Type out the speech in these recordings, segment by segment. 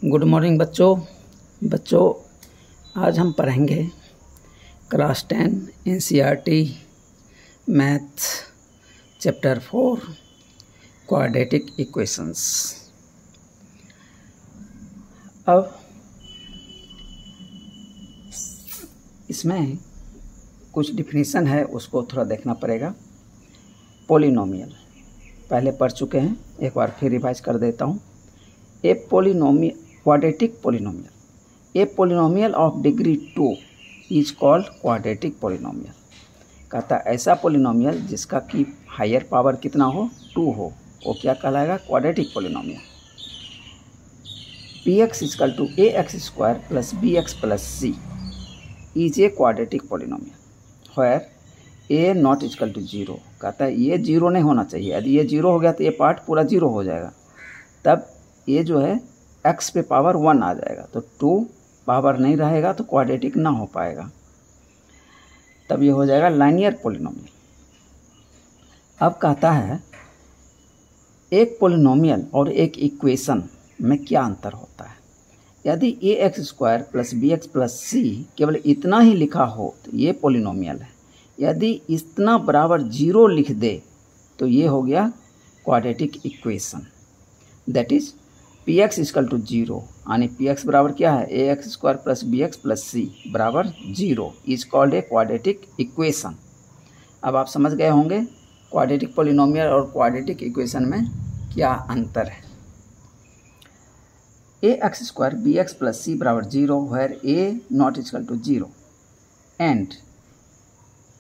Good morning बच्चों आज हम पढ़ेंगे class 10 NCERT math chapter 4 quadratic equations. अब इसमें कुछ डिफिनीशन है, उसको थोड़ा देखना पड़ेगा। पॉलिनोमियल पहले पढ़ चुके हैं, एक बार फिर रिवाइज कर देता हूँ। A polynomial quadratic polynomial, a polynomial of degree 2 is called quadratic polynomial. कहता है ऐसा पॉलिनोमियल जिसका की हायर पावर कितना हो, 2 हो, वो क्या कहलाएगा, quadratic polynomial. P x is equal to a x square plus b x plus c is a quadratic polynomial where a not is equal to 0। कहता है ये 0 नहीं होना चाहिए, यदि ये 0 हो गया तो ये पार्ट पूरा 0 हो जाएगा, तब ये जो है x पे पावर 1 आ जाएगा, तो 2 पावर नहीं रहेगा तो क्वाड्रेटिक ना हो पाएगा, तब ये हो जाएगा लाइनियर पॉलिनोमियल। अब कहता है एक पॉलिनोमियल और एक इक्वेशन में क्या अंतर होता है। यदि a x square plus b x plus c केवल इतना ही लिखा हो तो ये पॉलिनोमियल है। यदि इतना बराबर 0 लिख दे तो ये हो गया quadratic equation. That is p x is equal to 0, यानी पी एक्स बराबर क्या है, a x square plus b x plus c बराबर 0 is called a quadratic equation. अब आप समझ गए होंगे क्वाड्रेटिक पॉलिनोमियल और क्वाड्रेटिक इक्वेशन में क्या अंतर है। A x square b x plus c बराबर 0 where a not is equal to 0 and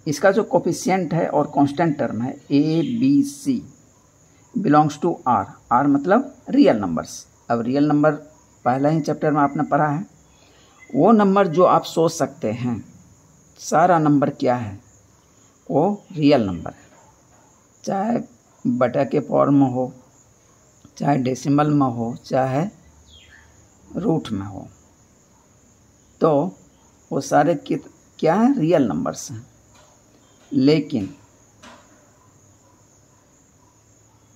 इसका जो कोफिशिएंट है और कांस्टेंट टर्म है a b c belongs to R, R मतलब रियल नंबर्स। अब रियल नंबर पहला ही चैप्टर में आपने पढ़ा है, वो नंबर जो आप सोच सकते हैं, सारा नंबर क्या है, वो रियल नंबर है, चाहे बटा के फॉर्म में हो, चाहे डेसिमल में हो, चाहे रूट में हो, तो वो सारे क्या है, रियल नंबर्स हैं। लेकिन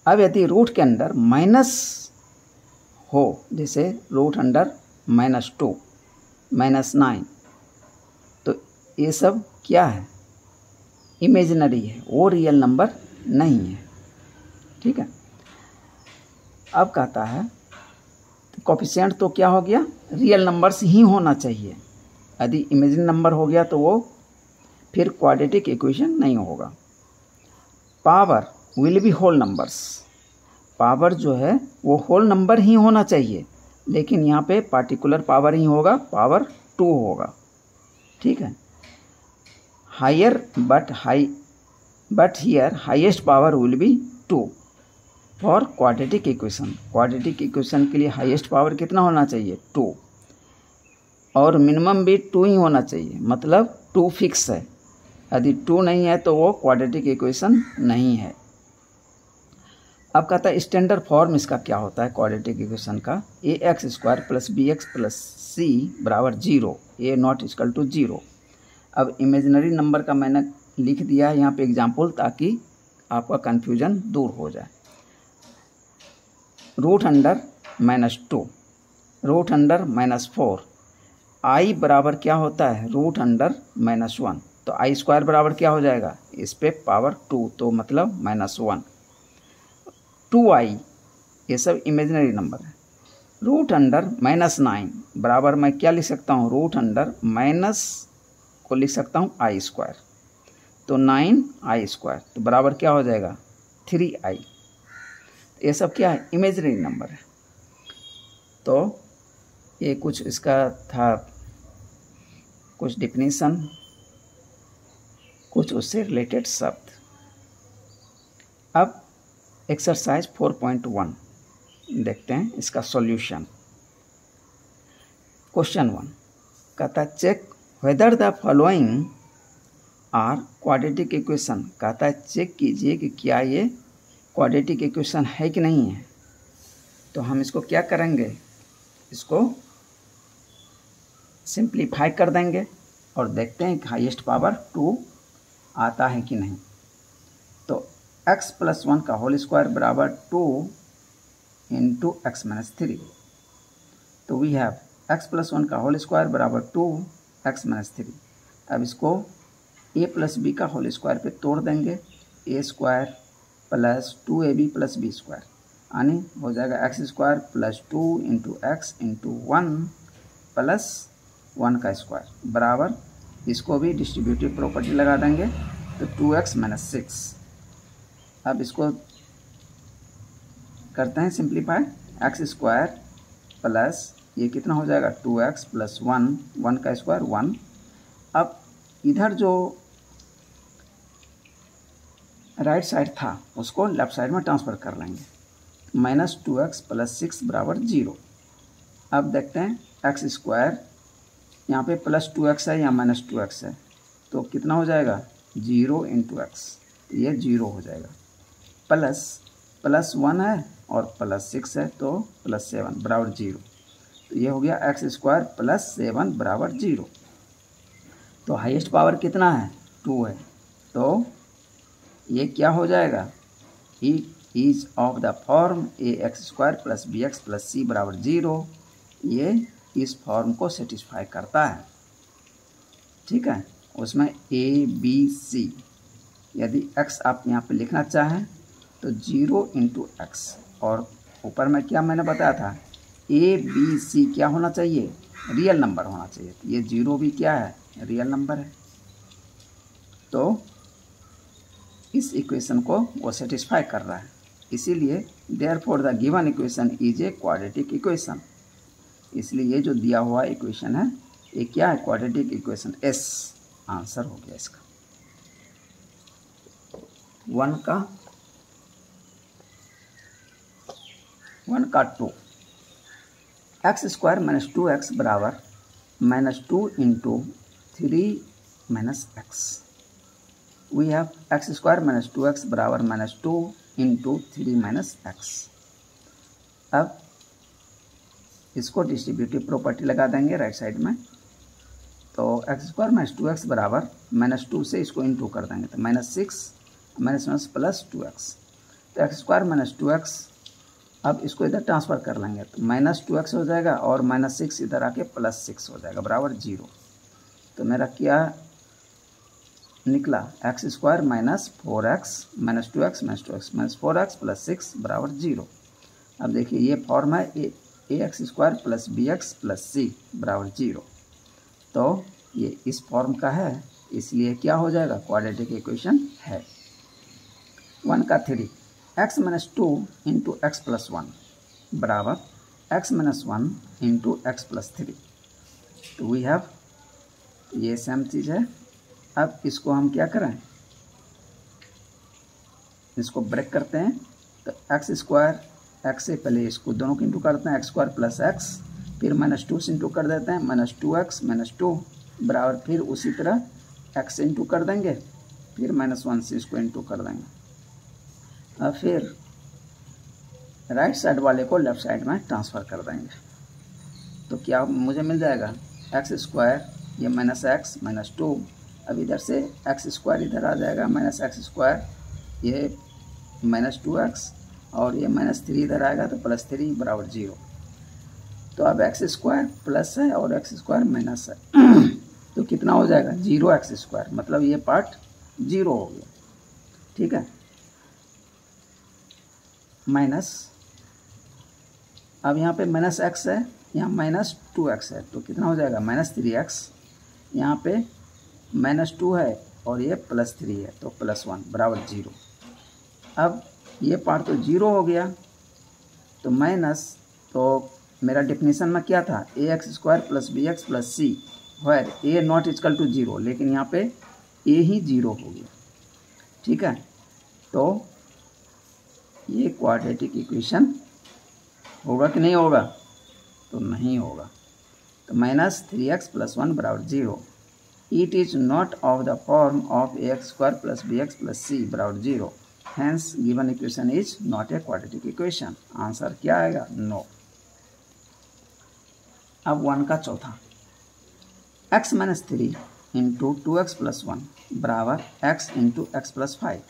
अब यदि रूट के अंदर माइनस हो, जैसे रूट अंडर -2 -9, तो ये सब क्या है, इमेजिनरी है, वो रियल नंबर नहीं है। ठीक है। अब कहता है कोफिशिएंट तो क्या हो गया, रियल नंबर्स ही होना चाहिए। यदि इमेजिनरी नंबर हो गया तो वो फिर क्वाड्रेटिक इक्वेशन नहीं होगा। Power will be whole numbers, power जो है वो होल नंबर ही होना चाहिए, लेकिन यहाँ पे पार्टिकुलर पावर ही होगा, पावर 2 होगा। ठीक है। Higher but here highest power will be 2 for quadratic equation. Quadratic equation के लिए हाईएस्ट पावर कितना होना चाहिए, 2, और मिनिमम भी 2 ही होना चाहिए, मतलब 2 फिक्स है। यदि 2 नहीं है तो वो क्वाड्रेटिक इक्वेशन नहीं है। अब कहता है स्टैंडर्ड फॉर्म इसका क्या होता है क्वाड्रेटिक इक्वेशन का, a x square plus b x plus c बराबर 0, ए नॉट इजकल टू 0। अब इमेजिनरी नंबर का मैंने लिख दिया है यहाँ पे एग्जाम्पल, ताकि आपका कन्फ्यूजन दूर हो जाए। रूट अंडर -2, रूट अंडर -4, आई बराबर क्या होता है, रूट अंडर -1, तो आई स्क्वायर बराबर क्या हो जाएगा, इस पे पावर 2, तो मतलब -1। 2i ये सब इमेजिनरी नंबर है। रूट अंडर -9 बराबर मैं क्या लिख सकता हूँ, रूट अंडर माइनस को लिख सकता हूँ आई स्क्वायर, तो 9i स्क्वायर, तो बराबर क्या हो जाएगा, 3i। ये सब क्या है, इमेजिनरी नंबर है। तो ये कुछ इसका था, कुछ डिफिनीशन, कुछ उससे रिलेटेड शब्द। अब एक्सरसाइज 4.1 देखते हैं इसका सॉल्यूशन। क्वेश्चन 1 कहता है check whether the following are quadratic equation. कहता है चेक कीजिए कि क्या ये क्वाड्रेटिक इक्वेशन है कि नहीं है। तो हम इसको क्या करेंगे, इसको सिंप्लीफाई कर देंगे और देखते हैं कि हाईएस्ट पावर 2 आता है कि नहीं। तो x प्लस 1 का होल स्क्वायर बराबर 2 इंटू x माइनस 3, तो वी हैव x प्लस 1 का होल स्क्वायर बराबर 2x माइनस 3। अब इसको a प्लस बी का होल स्क्वायर पे तोड़ देंगे, a square plus 2ab plus b square, यानी हो जाएगा x square plus 2 into x into 1 plus 1 का स्क्वायर बराबर, इसको भी डिस्ट्रीब्यूटिव प्रॉपर्टी लगा देंगे तो 2x माइनस 6। अब इसको करते हैं सिंप्लीफाई, एक्स स्क्वायर प्लस ये कितना हो जाएगा 2x प्लस 1, 1 का स्क्वायर 1। अब इधर जो राइट साइड था उसको लेफ्ट साइड में ट्रांसफ़र कर लेंगे, माइनस 2x प्लस 6 बराबर 0। अब देखते हैं एक्स स्क्वायर यहाँ पे प्लस 2x है या माइनस 2x है, तो कितना हो जाएगा 0 इंटू एक्स, ये 0 हो जाएगा, प्लस 1 है और प्लस 6 है तो प्लस 7 बराबर 0। तो ये हो गया एक्स स्क्वायर प्लस 7 बराबर 0। तो हाईएस्ट पावर कितना है 2 है, तो ये क्या हो जाएगा, it is of the form a x square plus b x plus c बराबर 0। ये इस फॉर्म को सेटिस्फाई करता है, ठीक है। उसमें ए बी सी, यदि x आप यहाँ पे लिखना चाहें तो 0 इंटू एक्स, और ऊपर में क्या मैंने बताया था ए बी सी क्या होना चाहिए, रियल नंबर होना चाहिए। तो ये 0 भी क्या है, रियल नंबर है, तो इस इक्वेशन को वो सेटिस्फाई कर रहा है, इसीलिए therefore the given equation is a quadratic equation. इसलिए ये जो दिया हुआ इक्वेशन है ये क्या है, क्वाड्रेटिक इक्वेशन, एस आंसर हो गया इसका। 1 का 2, एक्स स्क्वायर माइनस 2x बराबर minus 2 into 3 minus x. We have x square minus 2x बराबर माइनस 2 इंटू 3 माइनस एक्स। अब इसको डिस्ट्रीब्यूटिव प्रॉपर्टी लगा देंगे राइट साइड में, तो एक्स स्क्वायर माइनस 2x बराबर माइनस 2 से इसको इंटू कर देंगे तो minus 6 minus minus plus 2x, तो एक्स स्क्वायर माइनस 2x। अब इसको इधर ट्रांसफ़र कर लेंगे तो माइनस 2x हो जाएगा और माइनस 6 इधर आके प्लस 6 हो जाएगा बराबर 0। तो मेरा क्या निकला, x square minus 4x minus 2x minus 2x minus 4x plus 6 बराबर 0। अब देखिए ये फॉर्म है a x square plus b x plus c बराबर 0, तो ये इस फॉर्म का है, इसलिए क्या हो जाएगा, क्वाड्रेटिक इक्वेशन है। 1 का 3, x minus 2 into x plus 1 बराबर x minus 1 into x plus 3। तो वी हैव, ये सेम चीज़ है। अब इसको हम क्या करें, इसको ब्रेक करते हैं, तो एक्स स्क्वायर, एक्स से पहले इसको दोनों को इंटू करते हैं, एक्स स्क्वायर प्लस एक्स, फिर माइनस 2 से इंटू कर देते हैं, माइनस 2x माइनस 2 बराबर, फिर उसी तरह एक्स से इंटू कर देंगे, फिर माइनस 1 से इसको इंटू कर देंगे। अब फिर राइट साइड वाले को लेफ्ट साइड में ट्रांसफ़र कर देंगे, तो क्या मुझे मिल जाएगा, एक्स स्क्वायर ये माइनस एक्स माइनस 2, अब इधर से एक्स स्क्वायर इधर आ जाएगा, माइनस एक्स स्क्वायर ये माइनस 2x, और ये माइनस 3 इधर आएगा तो प्लस 3 बराबर 0। तो अब एक्स स्क्वायर प्लस है और एक्स स्क्वायर माइनस है तो कितना हो जाएगा, 0x स्क्वायर, मतलब ये पार्ट 0 हो गया, ठीक है। माइनस, अब यहाँ पे माइनस x है, यहाँ माइनस 2x है, तो कितना हो जाएगा, माइनस 3x, यहाँ पे माइनस 2 है और ये प्लस 3 है तो प्लस 1 बराबर 0। अब ये पार्ट तो 0 हो गया, तो माइनस, तो मेरा डेफिनेशन में क्या था, a x square plus b x plus c, where a not equal to 0, लेकिन यहाँ पे ए ही 0 हो गया, ठीक है। तो ये क्वाड्रेटिक इक्वेशन होगा कि नहीं होगा, तो नहीं होगा। तो माइनस 3x प्लस 1 बराबर 0, it is not of the form of a x square plus b x plus c बराबर 0, hence given equation is not a quadratic equation. Answer क्या आएगा, नो। अब 1 का चौथा, x minus 3 into 2x plus 1 बराबर x into x plus 5।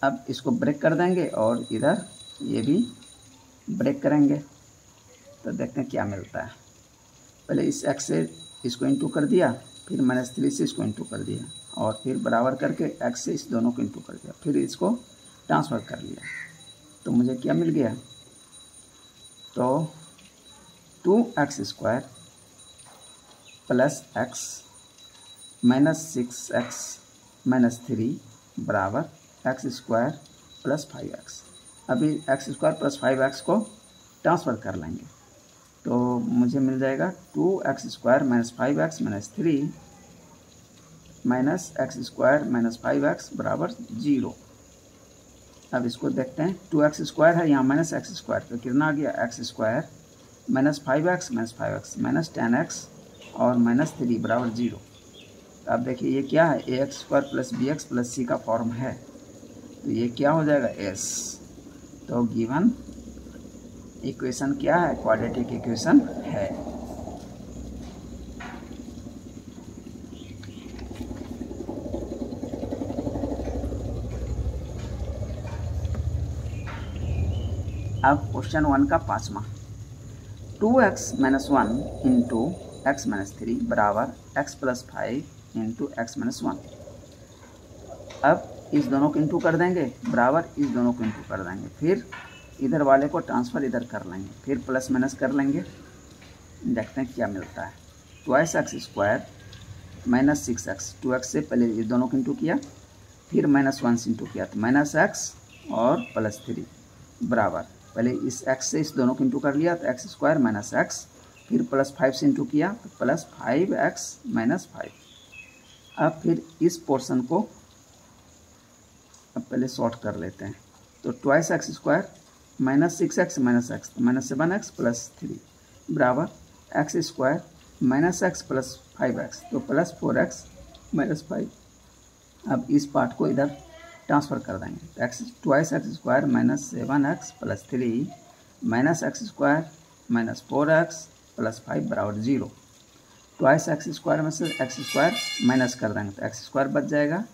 अब इसको break कर देंगे और इधर ये भी ब्रेक करेंगे, तो देखते हैं क्या मिलता है। पहले इस x से इसको इंटू कर दिया, फिर -3 से इसको इंटू कर दिया, और फिर बराबर करके x से इस दोनों को इंटू कर दिया, फिर इसको ट्रांसफ़र कर लिया। तो मुझे क्या मिल गया, तो 2x² प्लस x -6x -3 बराबर x² प्लस 5x। अभी x² प्लस 5x को ट्रांसफ़र कर लेंगे, तो मुझे मिल जाएगा 2x² - 5x - 3 -x² - 5x बराबर 0। अब इसको देखते हैं, 2x² है, यहाँ -x², तो कितना आ गया, x² - 5x - 5x -10x और -3 बराबर 0। अब देखिए ये क्या है, ax² plus bx plus c का फॉर्म है, तो ये क्या हो जाएगा, s। तो गिवन इक्वेशन क्या है, क्वाड्रेटिक इक्वेशन है। अब क्वेश्चन 1 का 5वां, 2x - 1 इंटू x - 3 बराबर x + 5 इंटू x - 1। अब इस दोनों को इंटू कर देंगे, बराबर इस दोनों को इंटू कर देंगे, फिर इधर वाले को ट्रांसफ़र इधर कर लेंगे, फिर प्लस माइनस कर लेंगे, देखते हैं क्या मिलता है। 2x² - 6x, 2x से पहले ये दोनों को इंटू किया, फिर -1 से इंटू किया, तो -x और +3 बराबर, पहले इस x से इस दोनों को इंटू कर लिया, तो x² - x, फिर +5 से इंटू किया, तो +5x - 5। अब फिर इस पोर्शन को अब पहले सॉर्ट कर लेते हैं, तो 2x² - 6x - x, -7x + 3 बराबर x² - x + 5x, तो +4x - 5। अब इस पार्ट को इधर ट्रांसफ़र कर देंगे, तो 2x² - 7x + 3 -x² - 4x + 5 बराबर 0। 2x² में से x² माइनस कर देंगे, तो x² बच जाएगा,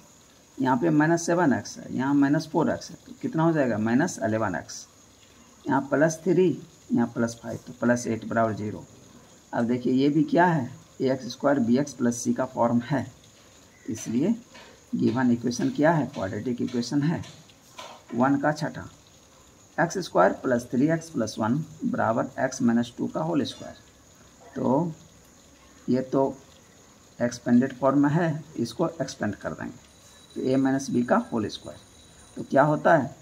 यहाँ पे -7x है, यहाँ -4x है, तो कितना हो जाएगा, -11x, यहाँ +3, यहाँ +5, तो +8 बराबर 0। अब देखिए ये भी क्या है, ax² bx + c का फॉर्म है, इसलिए गिवन इक्वेशन क्या है, क्वाड्रेटिक इक्वेशन है। 1 का 6ठा, x² + 3x + 1 बराबर x - 2 का होल स्क्वायर। तो ये तो एक्सपेंडेड फॉर्म में है, इसको एक्सपेंड कर देंगे, तो a - b का होल स्क्वायर, तो क्या होता है,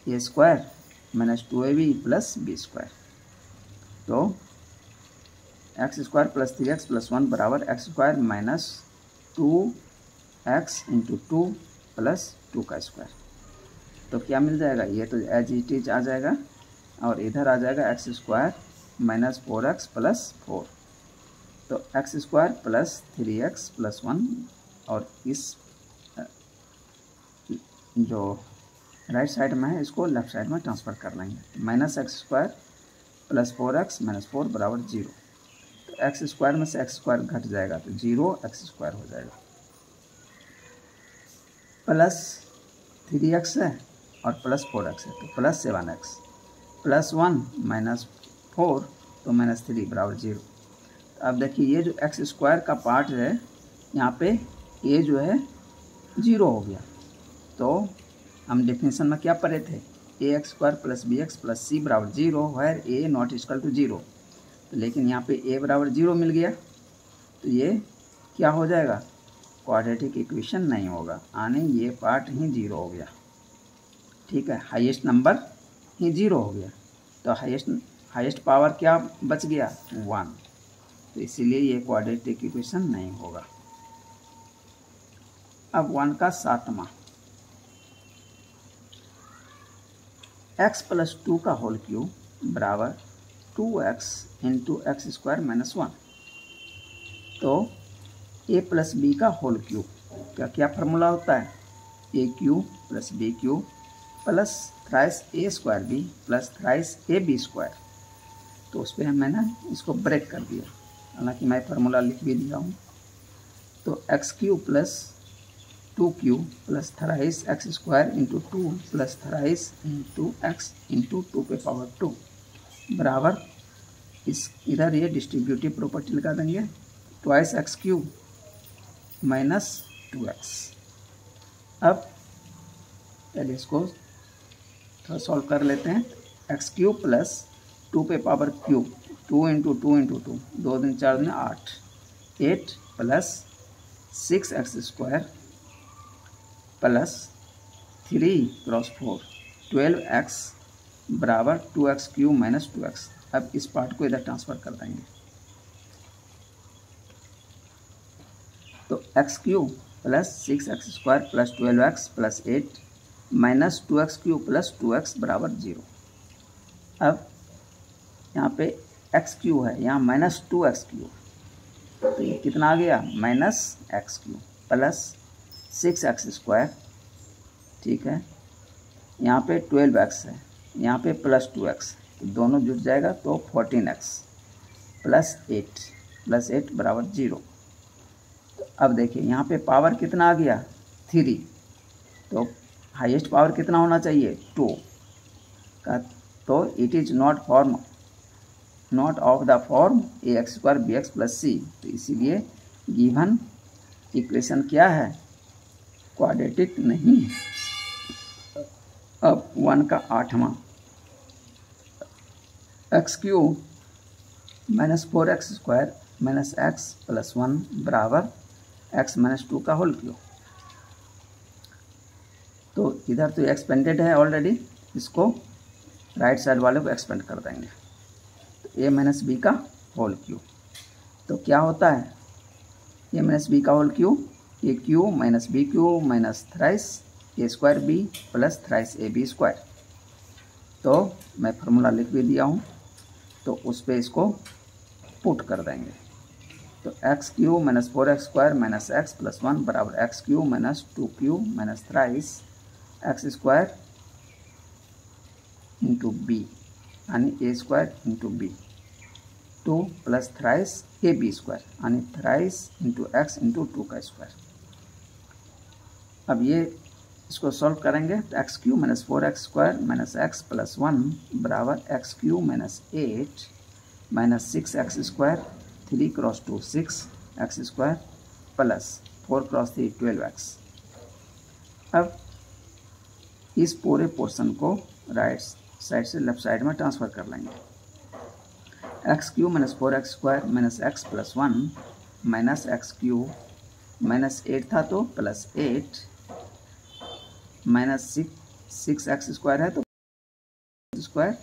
a² - 2ab + b²। तो x² + 3x + 1 बराबर x² - 2x × 2 + 2 का स्क्वायर। तो क्या मिल जाएगा, ये तो एज इट इज आ जाएगा, और इधर आ जाएगा x² - 4x + 4, तो x² + 3x + 1, और इस जो राइट साइड में है इसको लेफ्ट साइड में ट्रांसफ़र कर लेंगे, -x² + 4x - 4 बराबर 0। तो x² में से x² घट जाएगा, तो 0x² हो जाएगा, +3x है और +4x है, तो +7x, +1 - 4, तो -3 बराबर 0। अब देखिए ये जो x² का पार्ट है, यहाँ पे ये जो है 0 हो गया, तो हम डेफिनेशन में क्या पढ़े थे, ax² + bx + c बराबर 0 वेयर a ≠ 0। तो लेकिन यहाँ पे a बराबर 0 मिल गया, तो ये क्या हो जाएगा, क्वाड्रेटिक इक्वेशन नहीं होगा, यानी ये पार्ट ही 0 हो गया। ठीक है, हाईएस्ट नंबर ही 0 हो गया, तो हाईएस्ट पावर क्या बच गया, 1, तो इसीलिए ये क्वाड्रेटिक इक्वेशन नहीं होगा। अब 1 का 7वां, x + 2 का होल क्यूब बराबर 2x × x² - 1। तो a + b का होल क्यूब का क्या फार्मूला होता है, a³ + b³ plus thrice a² plus thrice ab²। तो उस पर मैंने इसको ब्रेक कर दिया, हालांकि मैं फार्मूला लिख भी दिया हूँ। तो x³ + 2³ plus thrice x² × 2 plus thrice × x × 2 पे पावर 2 बराबर इस इधर ये डिस्ट्रीब्यूटिव प्रॉपर्टी लगा देंगे, twice x cube minus 2x। अब पहले इसको थोड़ा सॉल्व कर लेते हैं। एक्स क्यूब प्लस 2 पे पावर क्यूब, 2 इंटू 2 इंटू 2, 2 दिन 4 दिन 8, 8 plus 6x square plus 3 cross 4, 12x बराबर 2x क्यूब माइनस 2x। अब इस पार्ट को इधर ट्रांसफ़र कर देंगे, तो x cube plus 6x square plus 12x plus 8 minus 2x cube plus 2x बराबर 0। अब यहाँ पे x क्यूब है, यहाँ माइनस 2x क्यूब, तो ये कितना आ गया minus x cube plus 6x square, ठीक है, यहाँ पे 12x है, यहाँ पे प्लस 2x, तो दोनों जुट जाएगा तो 14x प्लस 8 बराबर 0। तो अब देखिए यहाँ पे पावर कितना आ गया 3, तो हाईएस्ट पावर कितना होना चाहिए 2 का, तो it is not of the form a x square b x plus c, तो इसीलिए गिवन इक्वेशन क्या है क्वाड्रेटिक नहीं है। अब 1 का 8वां, x cube minus 4x square minus x plus 1 बराबर x माइनस 2 का होल क्यूब। तो इधर तो एक्सपेंडेड है ऑलरेडी, इसको राइट साइड वाले को एक्सपेंड कर देंगे, तो a माइनस बी का होल क्यूब। तो क्या होता है a माइनस बी का whole cube, a cube minus b cube minus thrice a square b plus thrice a b square. तो मैं फार्मूला लिख भी दिया हूँ, तो उस पर इसको पुट कर देंगे, तो x cube minus 4x square minus x plus 1 बराबर x cube minus 2 cube minus thrice x square into b यानी a square into b, 2 plus thrice a b square यानी थ्राइस इंटू एक्स इंटू 2 का square. अब ये इसको solve करेंगे, तो x cube minus 4x square minus x plus 1 बराबर x cube minus 8 minus 6x square, 3 cross 2 6x square plus 4 cross 3 12x। अब इस पूरे पोर्शन को राइट साइड से लेफ्ट साइड में ट्रांसफ़र कर लेंगे। X cube minus 4x square minus x plus 1 minus x cube minus 8 था तो प्लस 8 माइनस 6x स्क्वायर है तो स्क्वायर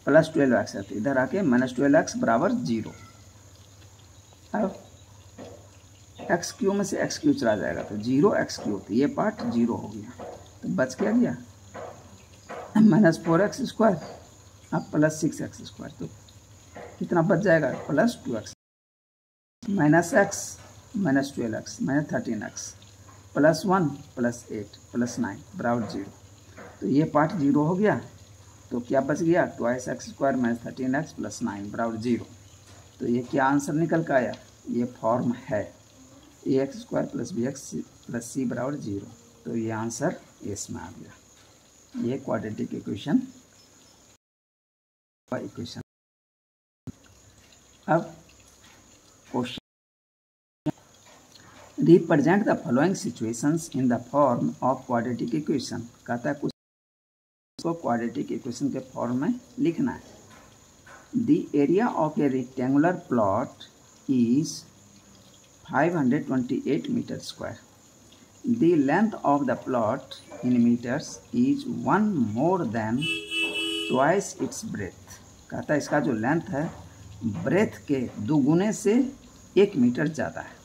प्लस 12x है, तो इधर आके माइनस 12x बराबर 0। अब एक्स क्यू में से एक्स क्यू चला जाएगा तो 0x क्यू, तो ये पार्ट 0 हो गया, तो बच क्या गया माइनस 4x स्क्वायर अब प्लस 6x स्क्वायर, तो कितना बच जाएगा plus 2x minus x minus 12x minus 13x plus 1 plus 8 plus 9 बराबर 0। तो ये पार्ट 0 हो गया, तो क्या बच गया twice x square minus 13x plus 9 बराबर 0। तो ये क्या आंसर निकल कर आया, ये फॉर्म है a x square plus b x plus c बराबर 0। तो ये आंसर इसमें आ गया, ये क्वाड्रेटिक इक्वेशन। अब question, represent the following situations in the form of quadratic equation. कहता है कुछ को क्वाड्रेटिक इक्वेशन के फॉर्म में लिखना है। The area of a rectangular plot is 528 metre square. The length of the plot in metres is 1 more than twice its breadth. कहता है इसका जो लेंथ है ब्रेथ के दोगुने से 1 मीटर ज़्यादा है।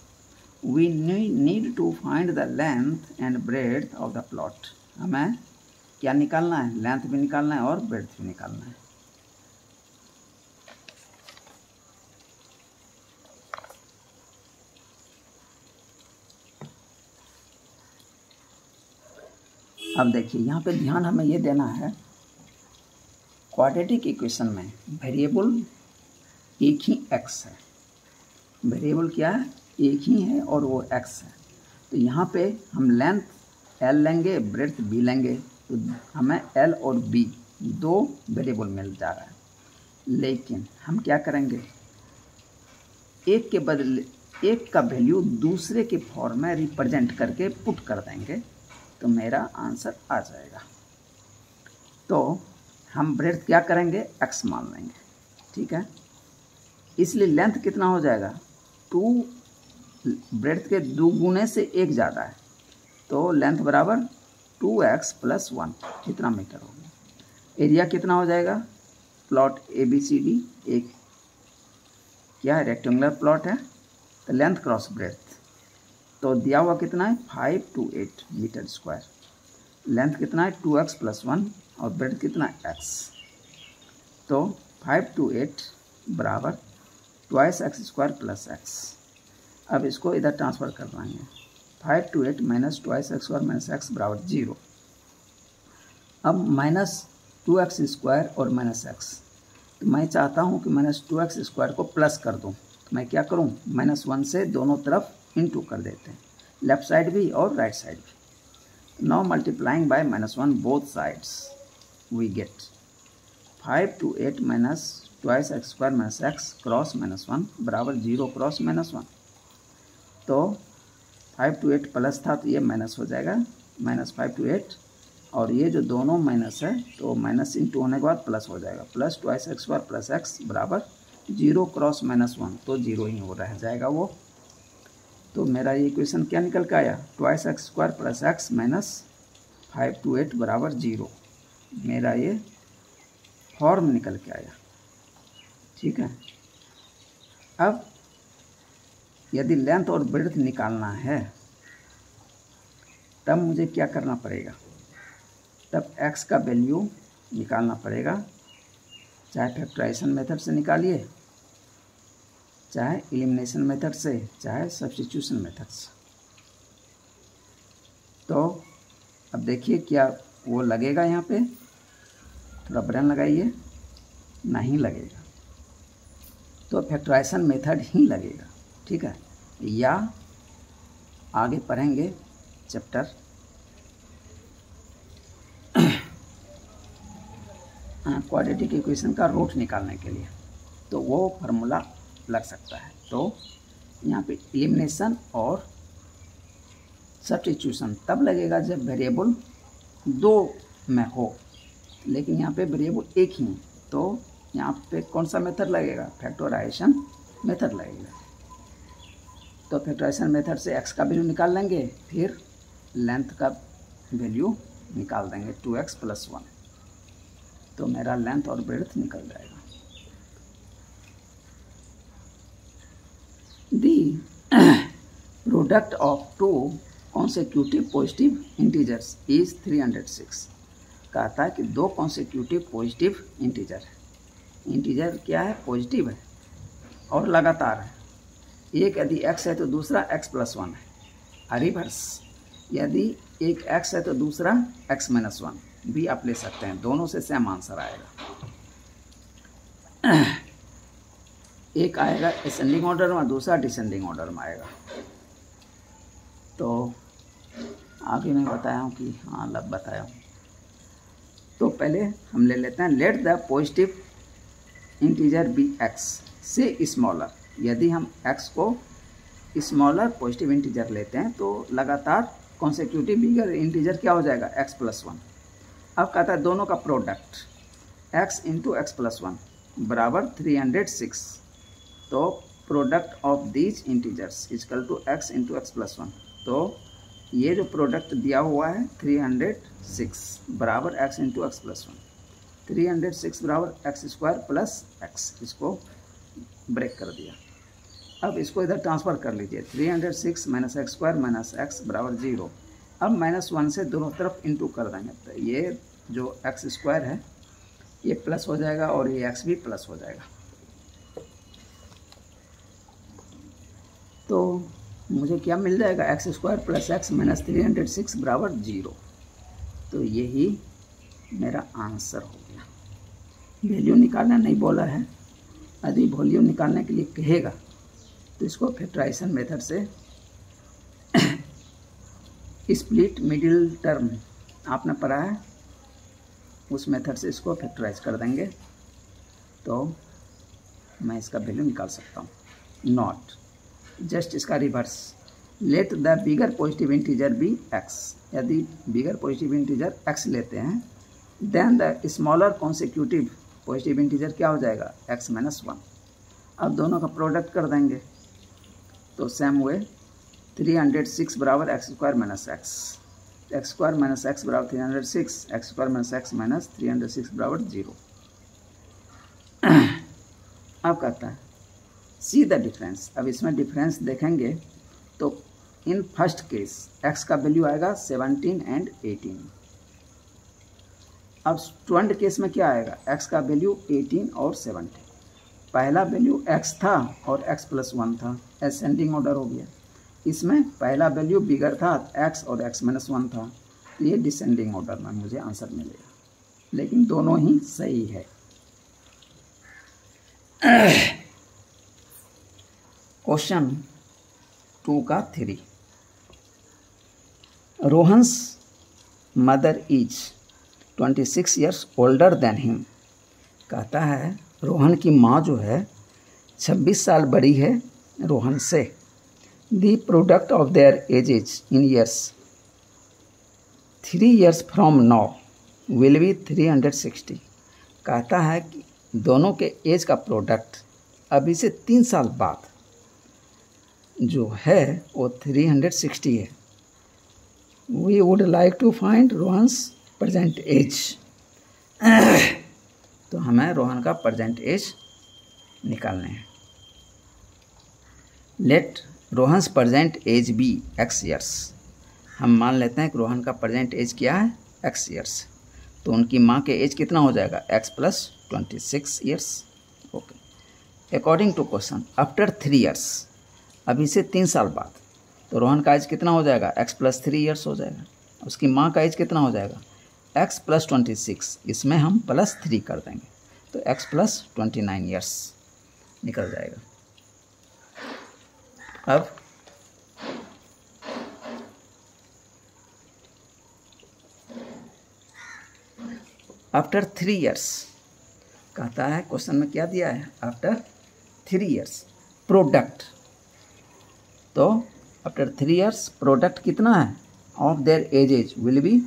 We need to find the length and breadth of the plot. हमें क्या निकालना है, लेंथ भी निकालना है और ब्रेथ भी निकालना है। अब देखिए यहाँ पे ध्यान हमें ये देना है, क्वाड्रेटिक इक्वेशन में वेरिएबल एक ही x है। वेरिएबल क्या है, एक ही है और वो x है। तो यहाँ पे हम लेंथ l लेंगे, ब्रेथ b लेंगे, तो हमें l और b 2 वेरिएबल मिल जा रहा है। लेकिन हम क्या करेंगे, एक के बदले एक का वैल्यू दूसरे के फॉर्म में रिप्रेजेंट करके पुट कर देंगे तो मेरा आंसर आ जाएगा। तो हम ब्रेड्थ क्या करेंगे, x मान लेंगे, ठीक है। इसलिए लेंथ कितना हो जाएगा, 2 ब्रेड्थ के 2 गुने से 1 ज़्यादा है, तो लेंथ बराबर 2x + 1 कितना मीटर हो गया। एरिया कितना हो जाएगा, प्लॉट ABCD एक क्या है, रेक्टेंगुलर प्लॉट है, तो लेंथ क्रॉस ब्रेड्थ तो दिया हुआ कितना है 528 मीटर स्क्वायर। लेंथ कितना है 2x + 1 और ब्रेड्थ कितना है x, तो 528 बराबर 2x² + x। अब इसको इधर ट्रांसफ़र कर देंगे, 528 - 2x² - x बराबर 0। अब -2x² और -x, तो मैं चाहता हूँ कि -2x² को प्लस कर दूँ, तो मैं क्या करूँ, -1 से दोनों तरफ इंटू कर देते हैं, लेफ्ट साइड भी और राइट साइड भी। Now multiplying by -1 both sides we get 528 - 2x² - x cross -1 बराबर 0 क्रॉस -1। तो 528 प्लस था तो ये माइनस हो जाएगा, -528, और ये जो दोनों माइनस है तो माइनस इंटू होने के बाद प्लस हो जाएगा, प्लस 2x² + x बराबर 0 क्रॉस -1, तो 0 ही हो रह जाएगा वो। तो मेरा ये इक्वेशन क्या निकल के आया, 2x² + x - 528 बराबर 0, मेरा ये फॉर्म निकल के आया, ठीक है। अब यदि लेंथ और ब्रेड्थ निकालना है तब मुझे क्या करना पड़ेगा, तब x का वैल्यू निकालना पड़ेगा, चाहे फैक्टराइजेशन मेथड से निकालिए, चाहे एलिमिनेशन मेथड से, चाहे सब्स्टिट्यूशन मेथड से। तो अब देखिए क्या वो लगेगा, यहाँ पे थोड़ा ब्रेन लगाइए, नहीं लगेगा, तो फैक्टराइजेशन मेथड ही लगेगा, ठीक है। या आगे पढ़ेंगे चैप्टर क्वाड्रेटिक इक्वेशन का रूट निकालने के लिए, तो वो फार्मूला लग सकता है। तो यहाँ पे एलिमिनेशन और सब्स्टिट्यूशन तब लगेगा जब वेरिएबल 2 में हो, लेकिन यहाँ पे वेरिएबल एक ही है, तो यहाँ पे कौन सा मेथड लगेगा, फैक्टराइजेशन मेथड लगेगा। तो फैक्टराइजेशन मेथड से x का वैल्यू निकाल लेंगे, फिर लेंथ का वैल्यू निकाल देंगे 2x + 1, तो मेरा लेंथ और ब्रेड्थ निकल जाएगा। The product of 2 consecutive positive integers is 306। कहता है कि 2 consecutive पॉजिटिव इंटीजर है, इंटीजर क्या है, पॉजिटिव है और लगातार है। एक यदि x है तो दूसरा x + 1 है, रिवर्स यदि एक x है तो दूसरा x - 1 भी आप ले सकते हैं, दोनों से सेम आंसर आएगा। एक आएगा असेंडिंग ऑर्डर में, दूसरा डिसेंडिंग ऑर्डर में आएगा। तो आगे मैं बताया हूँ कि हाँ लब बताया हूँ। तो पहले हम ले लेते हैं, let the positive integer be x से स्मॉलर। यदि हम x को स्मॉलर पॉजिटिव इंटीजर लेते हैं तो लगातार कॉन्सेक्यूटिव बिगर इंटीजर क्या हो जाएगा, x + 1। अब कहता है दोनों का प्रोडक्ट x × x + 1 बराबर 306। तो product of these integers equal to x × x + 1। तो ये जो प्रोडक्ट दिया हुआ है 306 बराबर x × x + 1, 306 बराबर x² + x, इसको ब्रेक कर दिया। अब इसको इधर ट्रांसफ़र कर लीजिए, 306 - x² - x बराबर 0। अब -1 से दोनों तरफ इंटू कर देंगे, तो ये जो x² है ये प्लस हो जाएगा और ये x भी प्लस हो जाएगा। तो मुझे क्या मिल जाएगा, x² + x - 306 बराबर 0। तो यही मेरा आंसर हो गया। वैल्यू निकालना नहीं बोला है, यदि वैल्यू निकालने के लिए कहेगा तो इसको फैक्टराइजेशन मेथड से स्प्लिट मिडिल टर्म आपने पढ़ा है, उस मेथड से इसको फैक्टराइज कर देंगे। तो मैं इसका वैल्यू निकाल सकता हूँ। नॉट, जस्ट इसका reverse, let the bigger positive integer be x. यदि बिगर पॉजिटिव इंटीजर एक्स लेते हैं, then the smaller consecutive positive integer क्या हो जाएगा, एक्स माइनस वन। अब दोनों का प्रोडक्ट कर देंगे, तो सेम वे 306 बराबर x square minus x, x square minus x बराबर 306, x square minus x minus 306 बराबर 0। अब कहता है सी द डिफरेंस। अब इसमें डिफरेंस देखेंगे तो इन फर्स्ट केस x का वैल्यू आएगा 17 एंड 18। अब स्टूडेंट केस में क्या आएगा, x का वैल्यू 18 और 17। पहला वैल्यू x था और x प्लस 1 था, असेंडिंग ऑर्डर हो गया। इसमें पहला वैल्यू बिगर था x और x माइनस 1 था, तो ये डिसेंडिंग ऑर्डर में मुझे आंसर मिलेगा, लेकिन दोनों ही सही है। क्वेश्चन 2 का 3। Rohan's mother is 26 years older than him. कहता है रोहन की माँ जो है 26 साल बड़ी है रोहन से। The product of their edges in years 3 years from now will be 360। कहता है कि दोनों के एज का प्रोडक्ट अभी से 3 साल बाद जो है वो 360 है। We would like to find Rohan's present age. तो हमें रोहन का प्रेजेंट एज निकालने हैं। Let Rohan's present age be x years. हम मान लेते हैं कि रोहन का प्रेजेंट एज क्या है, एक्स ईयर्स। तो उनकी माँ के एज कितना हो जाएगा, x plus 26 years. Okay, according to question after 3 years, अभी से 3 साल बाद, तो रोहन का एज कितना हो जाएगा, x प्लस 3 ईयर्स हो जाएगा। उसकी माँ का एज कितना हो जाएगा, x प्लस 26, इसमें हम प्लस 3 कर देंगे तो x प्लस 29 ईयर्स निकल जाएगा। अब आफ्टर 3 years कहता है, क्वेश्चन में क्या दिया है, आफ्टर 3 years प्रोडक्ट। तो आफ्टर 3 years प्रोडक्ट कितना है of their edges will be,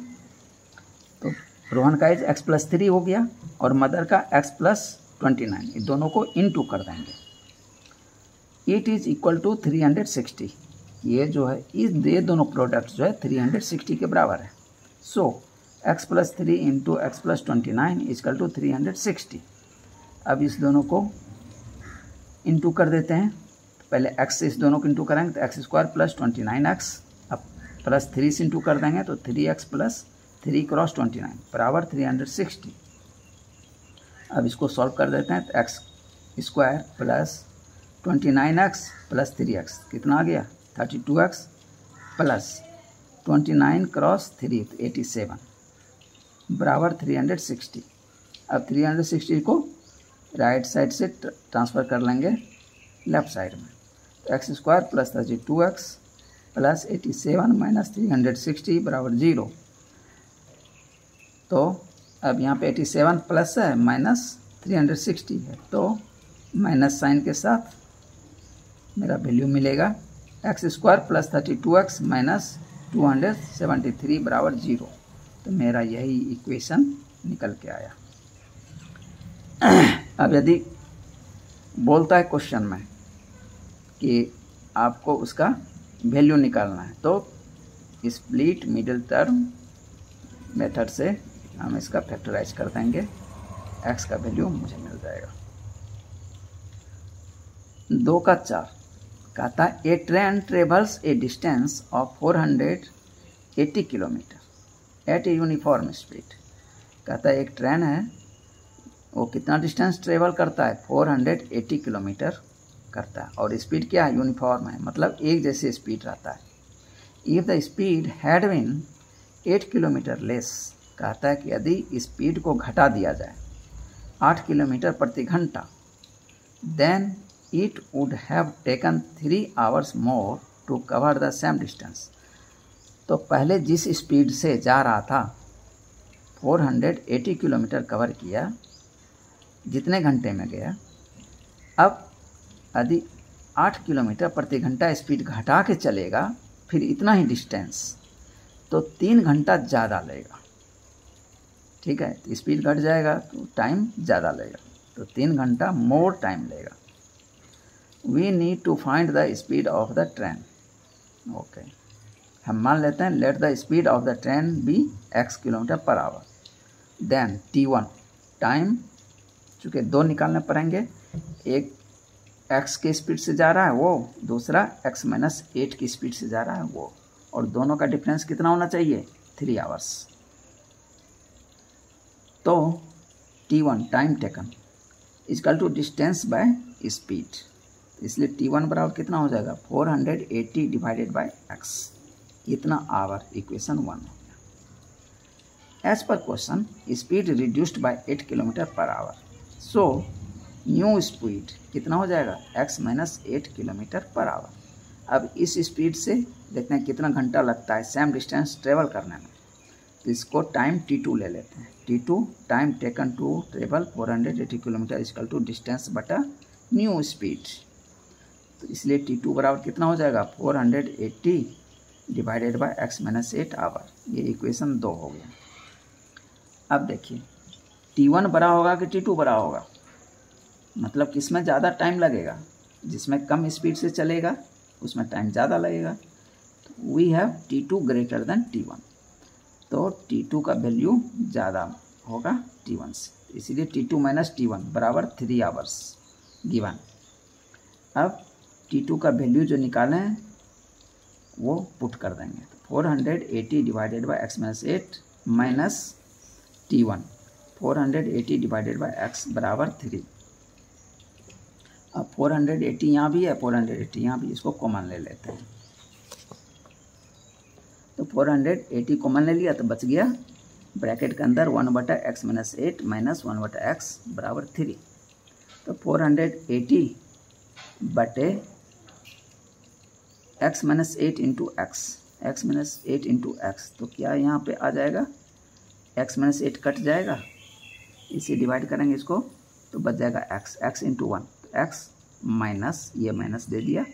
तो रोहन का एज x प्लस 3 हो गया और मदर का x प्लस 29, इन दोनों को इनटू कर देंगे। It is equal to 360। ये जो है ये दोनों प्रोडक्ट जो है 360 के बराबर है। So x plus 3 into x plus 29 is equal to 360। अब इस दोनों को इनटू कर देते हैं। पहले x से इस दोनों को इंटू करेंगे तो एक्स स्क्वायर प्लस 29x, अब प्लस 3 से इंटू कर देंगे तो 3x प्लस 3 क्रॉस 29 बराबर 360। अब इसको सॉल्व कर देते हैं तो x square plus 29x plus 3x कितना आ गया, 32x प्लस 29 क्रॉस 3 तो 87 बराबर 360। अब 360 को राइट साइड से ट्रांसफ़र कर लेंगे लेफ्ट साइड में, तो x square plus 32x plus 87 minus 360 बराबर 0। तो अब यहाँ पे 87 प्लस है माइनस 360 है, तो माइनस साइन के साथ मेरा वैल्यू मिलेगा x square plus 32x minus 273 बराबर 0। तो मेरा यही इक्वेशन निकल के आया। अब यदि बोलता है क्वेश्चन में कि आपको उसका वैल्यू निकालना है, तो स्प्लिट मिडिल टर्म मेथड से हम इसका फैक्टराइज कर देंगे, x का वैल्यू मुझे मिल जाएगा। 2 का 4 कहता है a train travels a distance of 480 kilometre at a uniform speed. कहता है एक ट्रेन है, वो कितना डिस्टेंस ट्रेवल करता है, 480 किलोमीटर करता है और स्पीड क्या है, यूनिफॉर्म है, मतलब एक जैसे स्पीड रहता है। If the speed had been 8 kilometre less, कहता है कि यदि स्पीड को घटा दिया जाए 8 किलोमीटर प्रति घंटा, then it would have taken 3 hours more to cover the same distance. तो पहले जिस स्पीड से जा रहा था 480 किलोमीटर कवर किया, जितने घंटे में गया, अब यदि 8 किलोमीटर प्रति घंटा स्पीड घटा के चलेगा फिर इतना ही डिस्टेंस, तो 3 घंटा ज़्यादा लेगा। ठीक है, तो स्पीड घट जाएगा तो टाइम ज़्यादा लेगा, तो 3 घंटा मोर टाइम लेगा। We need to find the speed of the train. Okay, हम मान लेते हैं let the speed of the train be x kilometre per hour. Then t1 time, चूँकि 2 निकालने पड़ेंगे, एक x की स्पीड से जा रहा है वो, दूसरा x - 8 की स्पीड से जा रहा है वो, और दोनों का डिफरेंस कितना होना चाहिए? 3 आवर्स। तो t1 time taken is equal to distance by speed, इसलिए t1 बराबर कितना हो जाएगा? 480 डिवाइडेड बाय x, इतना आवर, इक्वेशन 1 हो गया। As per question speed reduced by 8 kilometre per hour, so new speed कितना हो जाएगा? x - 8 kilometre per hour. अब इस स्पीड से देखते हैं कितना घंटा लगता है सेम डिस्टेंस ट्रेवल करने में, तो इसको टाइम t2 ले लेते हैं। t2 time taken to travel 480 kilometre is equal to distance बटा न्यू स्पीड, तो इसलिए t2 बराबर कितना हो जाएगा? 480 डिवाइडेड बाय x - 8 आवर, ये इक्वेशन 2 हो गया। अब देखिए t1 बड़ा होगा कि t2 बड़ा होगा, मतलब किसमें ज़्यादा टाइम लगेगा? जिसमें कम स्पीड से चलेगा उसमें टाइम ज़्यादा लगेगा। तो we have t2 greater than t1, तो t2 का वैल्यू ज़्यादा होगा t1 से, इसीलिए t2 - t1 बराबर 3 आवर्स गिवन। अब t2 का वैल्यू जो निकाले हैं वो पुट कर देंगे, तो 480 divided by x - 8 minus t1, 480 divided by x बराबर 3। अब 480 यहाँ भी है, 480 यहाँ भी, इसको कॉमन ले लेते हैं, तो 480 कॉमन ले लिया तो बच गया ब्रैकेट के अंदर 1/x - 8 माइनस 1/x बराबर 3, तो 480 बटे x - 8 into x - 8 into x, तो क्या यहाँ पे आ जाएगा? x - 8 कट जाएगा, इसे डिवाइड करेंगे इसको तो बच जाएगा x इंटू 1, तो x माइनस, ये माइनस दे दिया।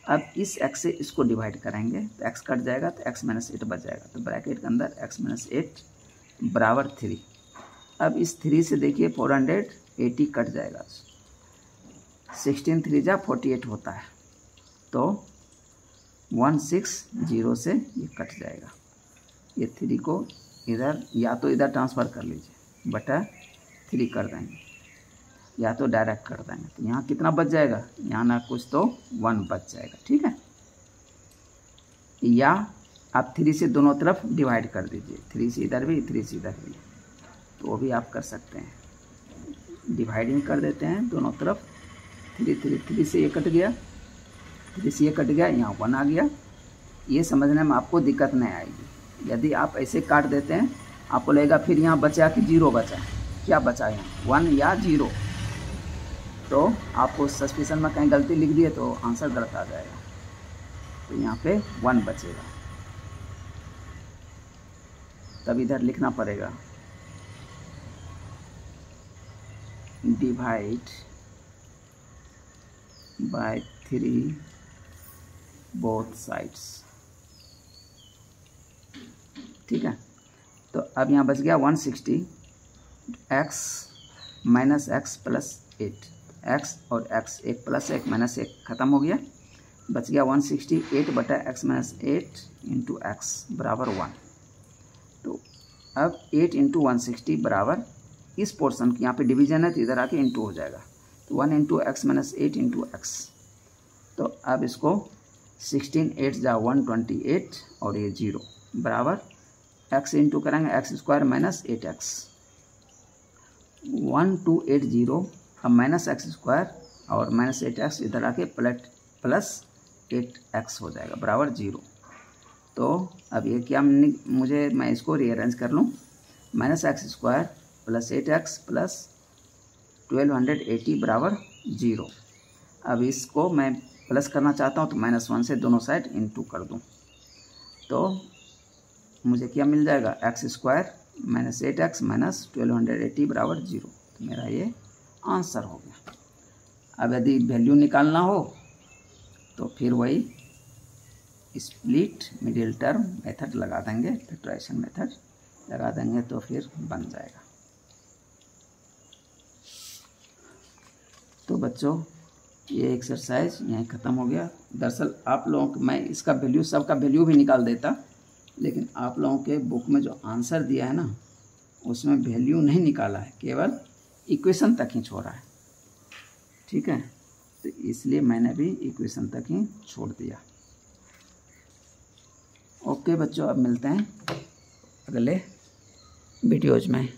अब इस x से इसको डिवाइड करेंगे तो x कट जाएगा तो x - 8 बच जाएगा, तो ब्रैकेट के अंदर x - 8 बराबर 3। अब इस 3 से देखिए 480 कट जाएगा, 16 3 जा 48 होता है, तो 160 से ये कट जाएगा। ये 3 को इधर या तो इधर ट्रांसफ़र कर लीजिए, बटा 3 कर देंगे, या तो डायरेक्ट कर देंगे, तो यहाँ कितना बच जाएगा? यहाँ ना कुछ तो 1 बच जाएगा। ठीक है, या आप 3 से दोनों तरफ डिवाइड कर दीजिए, 3 से इधर भी 3 से इधर भी, तो वो भी आप कर सकते हैं। डिवाइडिंग कर देते हैं दोनों तरफ, 3 से ये कट गया, 3 से ये कट गया, यहाँ 1 आ गया। ये समझने में आपको दिक्कत नहीं आएगी। यदि आप ऐसे काट देते हैं आपको लगेगा फिर यहाँ बचा कि 0 बचा, क्या बचा यहाँ 1 या 0, तो आपको सस्पिशन में कहीं गलती लिख दिए तो आंसर गलत आ जाएगा, तो यहाँ पे 1 बचेगा, तब इधर लिखना पड़ेगा डिवाइड बाय 3 बोथ साइड्स। ठीक है, तो अब यहाँ बच गया 160 x minus x plus 8, x और x, 1 प्लस 1 माइनस 1 खत्म हो गया, बच गया 168 बटा x माइनस 8 इंटू एक्स बराबर 1। तो अब 8 इंटू 160 बराबर इस पोर्शन की, यहाँ पे डिवीजन है तो इधर आके इंटू हो जाएगा, तो 1 into x minus 8 into x. तो अब इसको 16 8 जा 128 और ये 0 बराबर x इंटू करेंगे एक्स स्क्वायर माइनस 8x, 1280, अब माइनस एक्स स्क्वायर और माइनस 8x इधर आके प्लस 8x हो जाएगा बराबर 0। तो अब ये क्या मैं इसको रीअरेंज कर लूँ, minus x square plus 8x plus 1280 बराबर 0। अब इसको मैं प्लस करना चाहता हूँ तो -1 से दोनों साइड इंटू कर दूँ, तो मुझे क्या मिल जाएगा x square minus 8x minus 1280 बराबर 0। तो मेरा ये आंसर हो गया। अब यदि वैल्यू निकालना हो तो फिर वही स्प्लिट मिडिल टर्म मेथड लगा देंगे, फैक्टराइजेशन मेथड लगा देंगे तो फिर बन जाएगा। तो बच्चों ये एक्सरसाइज यहीं ख़त्म हो गया। दरअसल आप लोगों को मैं इसका वैल्यू, सबका वैल्यू भी निकाल देता, लेकिन आप लोगों के बुक में जो आंसर दिया है ना उसमें वैल्यू नहीं निकाला है, केवल इक्वेशन तक ही छोड़ा है। ठीक है, तो इसलिए मैंने भी इक्वेशन तक ही छोड़ दिया। ओके बच्चों, अब मिलते हैं अगले वीडियोज़ में।